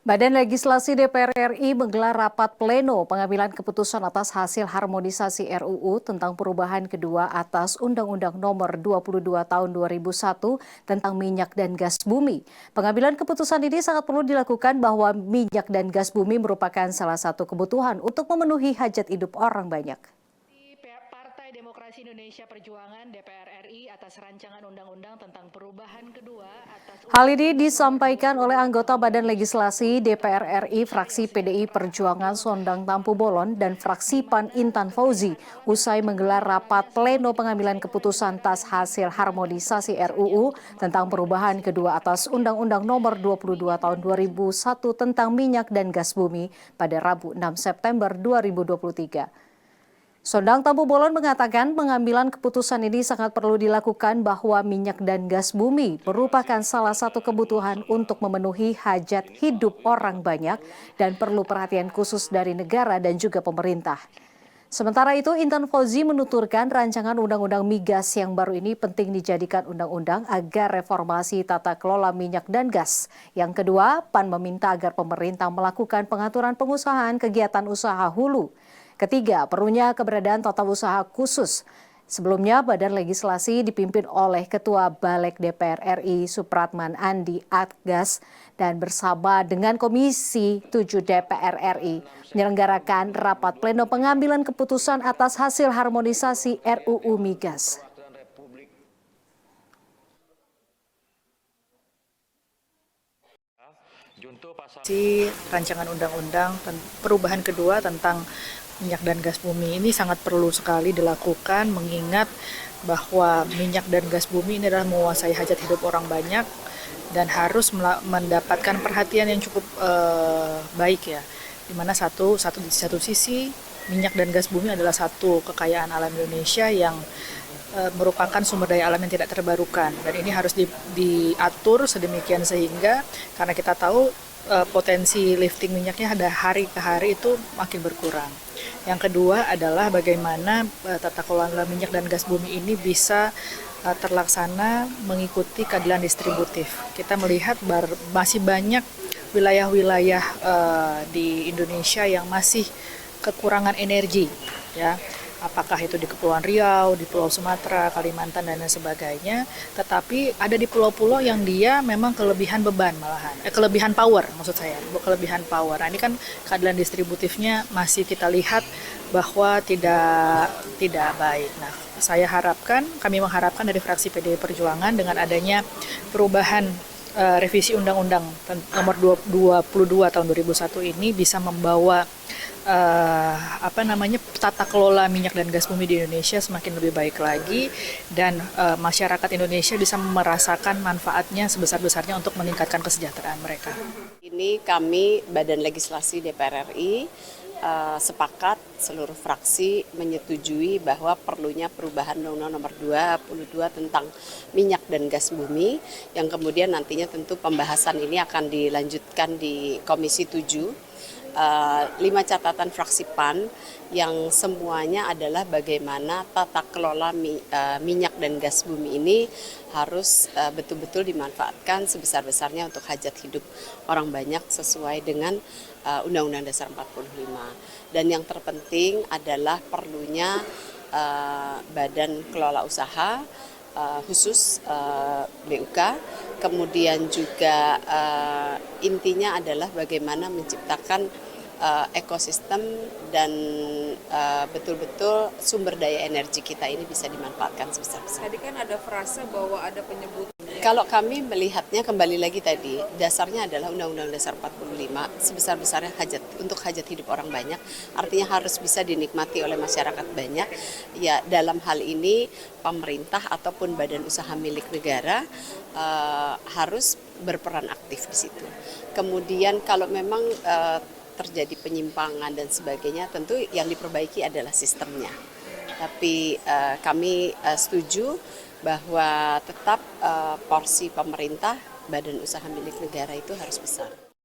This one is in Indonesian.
Badan Legislasi DPR RI menggelar rapat pleno pengambilan keputusan atas hasil harmonisasi RUU tentang perubahan kedua atas Undang-Undang Nomor 22 Tahun 2001 tentang minyak dan gas bumi. Pengambilan keputusan ini sangat perlu dilakukan bahwa minyak dan gas bumi merupakan salah satu kebutuhan untuk memenuhi hajat hidup orang banyak. Partai Demokrasi Indonesia Perjuangan DPR RI atas rancangan undang-undang tentang perubahan kedua atas Hal ini disampaikan oleh anggota Badan Legislasi DPR RI fraksi PDI Perjuangan Sondang Tampu Bolon dan fraksi PAN Intan Fauzi usai menggelar rapat pleno pengambilan keputusan atas hasil harmonisasi RUU tentang perubahan kedua atas Undang-Undang Nomor 22 Tahun 2001 tentang minyak dan gas bumi pada Rabu 6 September 2023. Sondang Tampu Bolon mengatakan pengambilan keputusan ini sangat perlu dilakukan bahwa minyak dan gas bumi merupakan salah satu kebutuhan untuk memenuhi hajat hidup orang banyak dan perlu perhatian khusus dari negara dan juga pemerintah. Sementara itu, Intan Fauzi menuturkan rancangan undang-undang migas yang baru ini penting dijadikan undang-undang agar reformasi tata kelola minyak dan gas. Yang kedua, PAN meminta agar pemerintah melakukan pengaturan pengusahaan kegiatan usaha hulu. Ketiga, perlunya keberadaan tata usaha khusus. Sebelumnya, Badan Legislasi dipimpin oleh Ketua Balik DPR RI Supratman Andi Atgas dan bersama dengan Komisi 7 DPR RI menyelenggarakan rapat pleno pengambilan keputusan atas hasil harmonisasi RUU Migas. Rancangan undang-undang perubahan kedua tentang minyak dan gas bumi ini sangat perlu sekali dilakukan, mengingat bahwa minyak dan gas bumi ini adalah menguasai hajat hidup orang banyak dan harus mendapatkan perhatian yang cukup baik ya. Dimana di satu sisi minyak dan gas bumi adalah satu kekayaan alam Indonesia yang merupakan sumber daya alam yang tidak terbarukan, dan ini harus diatur sedemikian sehingga karena kita tahu potensi lifting minyaknya ada hari ke hari itu makin berkurang. Yang kedua adalah bagaimana tata kelola minyak dan gas bumi ini bisa terlaksana mengikuti keadilan distributif. Kita melihat masih banyak wilayah-wilayah di Indonesia yang masih kekurangan energi, ya. Apakah itu di Kepulauan Riau, di Pulau Sumatera, Kalimantan, dan lain sebagainya. Tetapi ada di pulau-pulau yang dia memang kelebihan beban malahan. Kelebihan power maksud saya, kelebihan power. Nah, ini kan keadilan distributifnya masih kita lihat bahwa tidak baik. Nah, kami mengharapkan dari fraksi PDI Perjuangan dengan adanya perubahan revisi Undang-Undang Nomor 22 Tahun 2001 ini bisa membawa tata kelola minyak dan gas bumi di Indonesia semakin lebih baik lagi, dan masyarakat Indonesia bisa merasakan manfaatnya sebesar-besarnya untuk meningkatkan kesejahteraan mereka. Ini kami Badan Legislasi DPR RI sepakat seluruh fraksi menyetujui bahwa perlunya perubahan Undang-Undang Nomor 22 tentang minyak dan gas bumi, yang kemudian nantinya tentu pembahasan ini akan dilanjutkan di Komisi 7. 5 catatan fraksi PAN yang semuanya adalah bagaimana tata kelola minyak dan gas bumi ini harus betul-betul dimanfaatkan sebesar-besarnya untuk hajat hidup orang banyak sesuai dengan Undang-Undang Dasar 45. Dan yang terpenting adalah perlunya Badan Kelola Usaha khusus BUK, kemudian juga intinya adalah bagaimana menciptakan ekosistem dan betul-betul sumber daya energi kita ini bisa dimanfaatkan sebesar-besarnya. Tadi kan ada frase bahwa ada penyebutan. Kalau kami melihatnya kembali lagi tadi, dasarnya adalah Undang-Undang Dasar 45 sebesar-besarnya untuk hajat hidup orang banyak, artinya harus bisa dinikmati oleh masyarakat banyak. Ya, dalam hal ini pemerintah ataupun badan usaha milik negara harus berperan aktif di situ. Kemudian kalau memang terjadi penyimpangan dan sebagainya, tentu yang diperbaiki adalah sistemnya. Tapi kami setuju bahwa tetap porsi pemerintah, badan usaha milik negara itu harus besar.